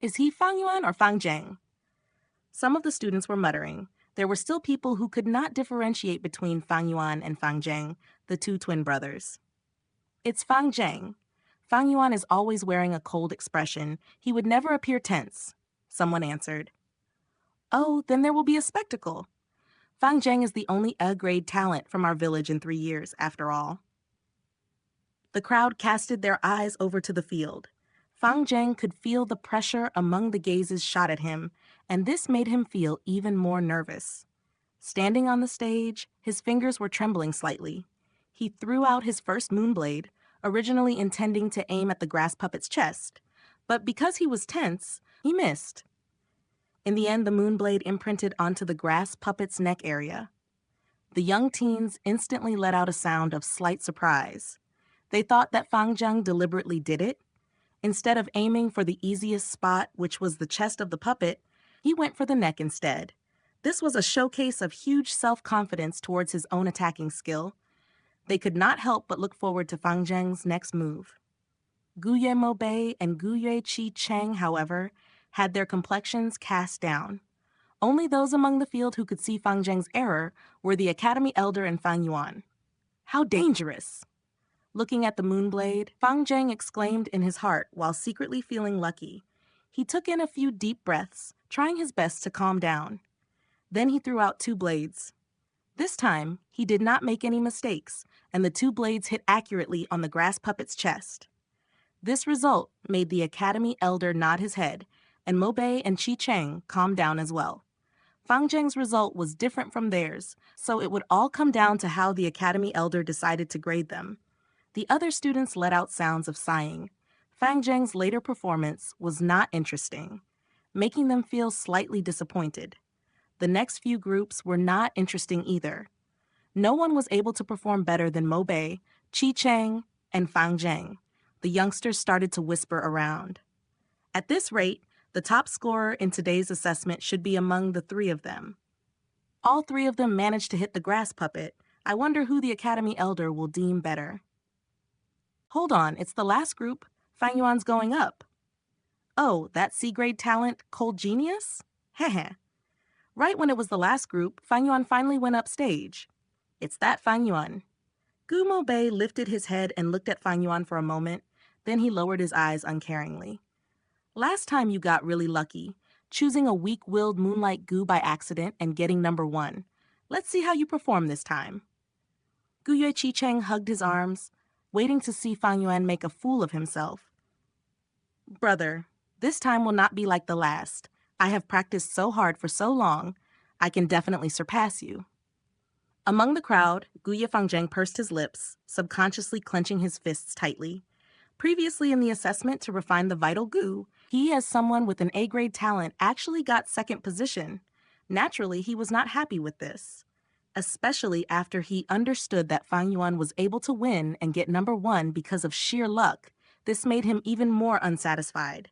Is he Fang Yuan or Fang Zheng? Some of the students were muttering. There were still people who could not differentiate between Fang Yuan and Fang Zheng, the two twin brothers. It's Fang Zheng. Fang Yuan is always wearing a cold expression. He would never appear tense, someone answered. Oh, then there will be a spectacle. Fang Zheng is the only A-grade talent from our village in 3 years, after all. The crowd casted their eyes over to the field. Fang Zheng could feel the pressure among the gazes shot at him, and this made him feel even more nervous. Standing on the stage, his fingers were trembling slightly. He threw out his first moonblade, originally intending to aim at the grass puppet's chest, but because he was tense, he missed. In the end, the moonblade imprinted onto the grass puppet's neck area. The young teens instantly let out a sound of slight surprise. They thought that Fang Zheng deliberately did it. Instead of aiming for the easiest spot, which was the chest of the puppet, he went for the neck instead. This was a showcase of huge self-confidence towards his own attacking skill. They could not help but look forward to Fang Zheng's next move. Guyue Mobei and Guyue Qi Cheng, however, had their complexions cast down. Only those among the field who could see Fang Zheng's error were the Academy Elder and Fang Yuan. How dangerous! Looking at the moonblade, Fang Zheng exclaimed in his heart while secretly feeling lucky. He took in a few deep breaths, trying his best to calm down. Then he threw out 2 blades. This time, he did not make any mistakes, and the 2 blades hit accurately on the grass puppet's chest. This result made the Academy Elder nod his head, and Mobei and Qi Cheng calmed down as well. Fang Zheng's result was different from theirs, so it would all come down to how the Academy Elder decided to grade them. The other students let out sounds of sighing. Fang Zheng's later performance was not interesting, making them feel slightly disappointed. The next few groups were not interesting either. No one was able to perform better than Mobei, Qi Cheng, and Fang Zheng. The youngsters started to whisper around. At this rate, the top scorer in today's assessment should be among the 3 of them. All 3 of them managed to hit the grass puppet. I wonder who the Academy Elder will deem better. Hold on, it's the last group. Fang Yuan's going up. Oh, that C-grade talent, Cold Genius? Heh. Right when it was the last group, Fang Yuan finally went up stage. It's that Fang Yuan. Gu Mobei lifted his head and looked at Fang Yuan for a moment, then he lowered his eyes uncaringly. Last time you got really lucky, choosing a weak-willed Moonlight Gu by accident and getting number 1. Let's see how you perform this time. Guyue Qi Cheng hugged his arms, waiting to see Fang Yuan make a fool of himself. Brother, this time will not be like the last. I have practiced so hard for so long, I can definitely surpass you. Among the crowd, Guyue Fang Zheng pursed his lips, subconsciously clenching his fists tightly. Previously in the assessment to refine the vital Gu, he, as someone with an A-grade talent, actually got 2nd position. Naturally, he was not happy with this, especially after he understood that Fang Yuan was able to win and get number 1 because of sheer luck. This made him even more unsatisfied.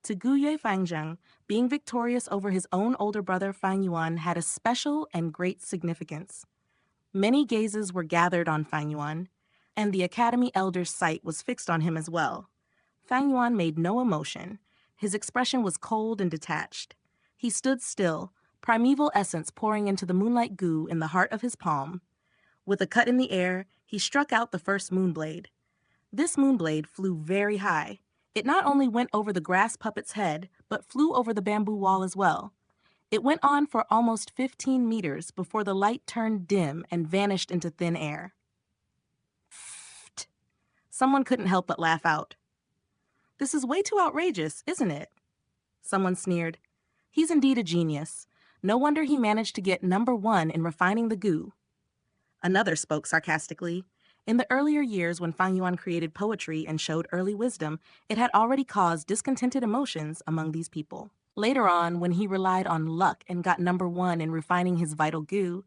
To Guyue Fang Zheng, being victorious over his own older brother Fang Yuan had a special and great significance. Many gazes were gathered on Fang Yuan, and the Academy Elder's sight was fixed on him as well. Fang Yuan made no emotion. His expression was cold and detached. He stood still, primeval essence pouring into the Moonlight Gu in the heart of his palm. With a cut in the air, he struck out the first moonblade. This moonblade flew very high. It not only went over the grass puppet's head, but flew over the bamboo wall as well. It went on for almost 15 meters before the light turned dim and vanished into thin air. Pfft. Someone couldn't help but laugh out. This is way too outrageous, isn't it? Someone sneered. He's indeed a genius. No wonder he managed to get number 1 in refining the Gu. Another spoke sarcastically. In the earlier years when Fang Yuan created poetry and showed early wisdom, it had already caused discontented emotions among these people. Later on, when he relied on luck and got number 1 in refining his vital Gu,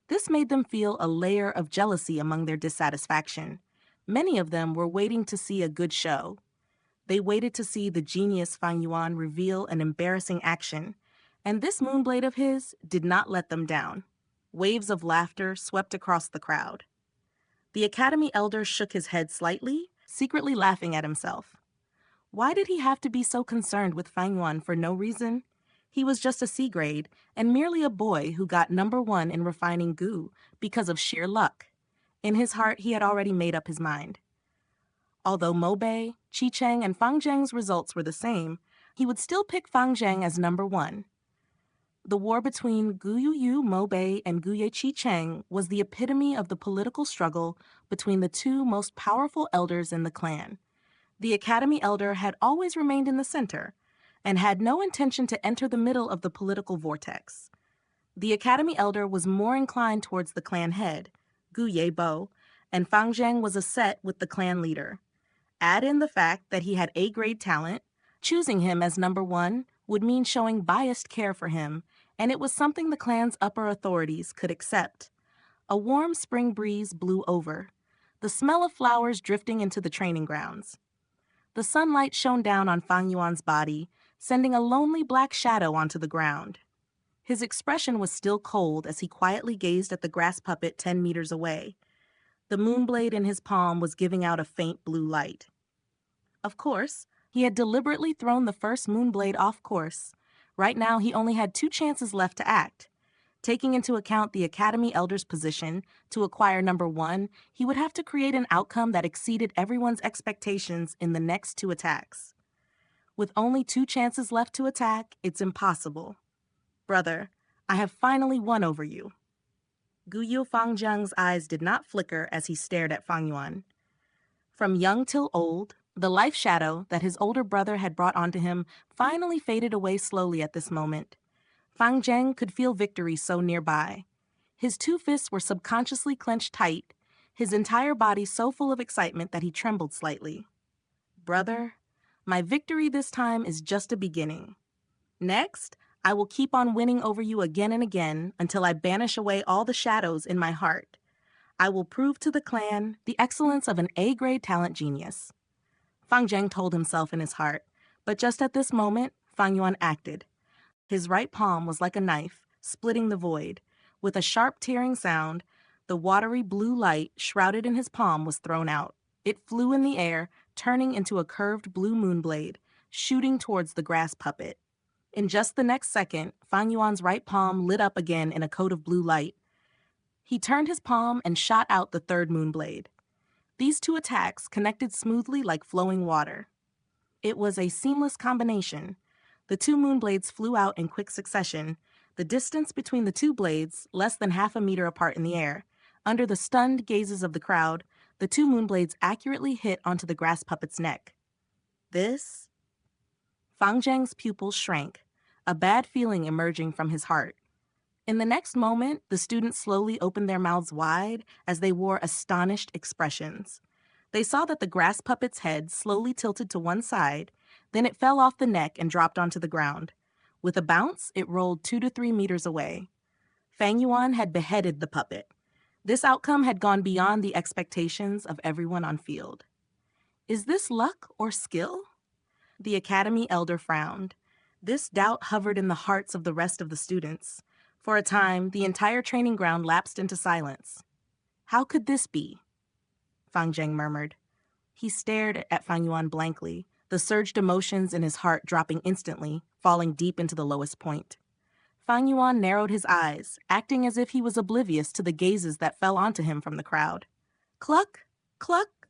this made them feel a layer of jealousy among their dissatisfaction. Many of them were waiting to see a good show. They waited to see the genius Fang Yuan reveal an embarrassing action, and this moonblade of his did not let them down. Waves of laughter swept across the crowd. The Academy Elder shook his head slightly, secretly laughing at himself. Why did he have to be so concerned with Fang Yuan for no reason? He was just a C grade and merely a boy who got #1 in refining goo because of sheer luck. In his heart, he had already made up his mind. Although Mo Bei, Qi Cheng, and Fang Zheng's results were the same, he would still pick Fang Zheng as #1. The war between Gu Yuyu Mo Bei and Gu Ye Qi Cheng was the epitome of the political struggle between the two most powerful elders in the clan. The Academy Elder had always remained in the center and had no intention to enter the middle of the political vortex. The Academy Elder was more inclined towards the clan head, Gu Ye Bo, and Fang Zheng was a set with the clan leader. Add in the fact that he had A-grade talent, choosing him as #1 would mean showing biased care for him, and it was something the clan's upper authorities could accept. A warm spring breeze blew over, the smell of flowers drifting into the training grounds. The sunlight shone down on Fang Yuan's body, sending a lonely black shadow onto the ground. His expression was still cold as he quietly gazed at the grass puppet 10 meters away. The moonblade in his palm was giving out a faint blue light. Of course, he had deliberately thrown the first moonblade off course. Right now, he only had 2 chances left to act. Taking into account the Academy Elder's position, to acquire #1, he would have to create an outcome that exceeded everyone's expectations in the next 2 attacks. With only 2 chances left to attack, it's impossible. Brother, I have finally won over you. Guyu Fangzheng's eyes did not flicker as he stared at Fang Yuan. From young till old, the life shadow that his older brother had brought onto him finally faded away slowly at this moment. Fang Zheng could feel victory so nearby. His 2 fists were subconsciously clenched tight, his entire body so full of excitement that he trembled slightly. Brother, my victory this time is just a beginning. Next, I will keep on winning over you again and again until I banish away all the shadows in my heart. I will prove to the clan the excellence of an A-grade talent genius. Fang Zheng told himself in his heart, but just at this moment, Fang Yuan acted. His right palm was like a knife, splitting the void. With a sharp tearing sound, the watery blue light shrouded in his palm was thrown out. It flew in the air, turning into a curved blue moonblade, shooting towards the grass puppet. In just the next second, Fang Yuan's right palm lit up again in a coat of blue light. He turned his palm and shot out the 3rd moonblade. These 2 attacks connected smoothly like flowing water. It was a seamless combination. The 2 moonblades flew out in quick succession, the distance between the 2 blades less than half a meter apart in the air. Under the stunned gazes of the crowd, the 2 moonblades accurately hit onto the grass puppet's neck. This? Fang Zheng's pupils shrank, a bad feeling emerging from his heart. In the next moment, the students slowly opened their mouths wide as they wore astonished expressions. They saw that the grass puppet's head slowly tilted to one side, then it fell off the neck and dropped onto the ground. With a bounce, it rolled 2 to 3 meters away. Fang Yuan had beheaded the puppet. This outcome had gone beyond the expectations of everyone on field. Is this luck or skill? The Academy Elder frowned. This doubt hovered in the hearts of the rest of the students. For a time, the entire training ground lapsed into silence. How could this be? Fang Zheng murmured. He stared at Fang Yuan blankly, the surged emotions in his heart dropping instantly, falling deep into the lowest point. Fang Yuan narrowed his eyes, acting as if he was oblivious to the gazes that fell onto him from the crowd. Cluck, cluck.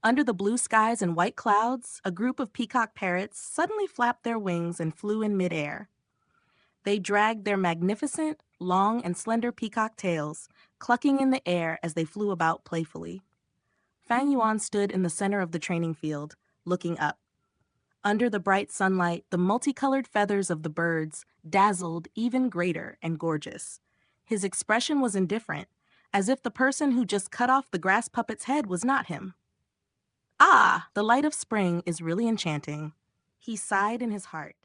Under the blue skies and white clouds, a group of peacock parrots suddenly flapped their wings and flew in midair. They dragged their magnificent, long and slender peacock tails, clucking in the air as they flew about playfully. Fang Yuan stood in the center of the training field, looking up. Under the bright sunlight, the multicolored feathers of the birds dazzled even greater and gorgeous. His expression was indifferent, as if the person who just cut off the grass puppet's head was not him. Ah, the light of spring is really enchanting. He sighed in his heart.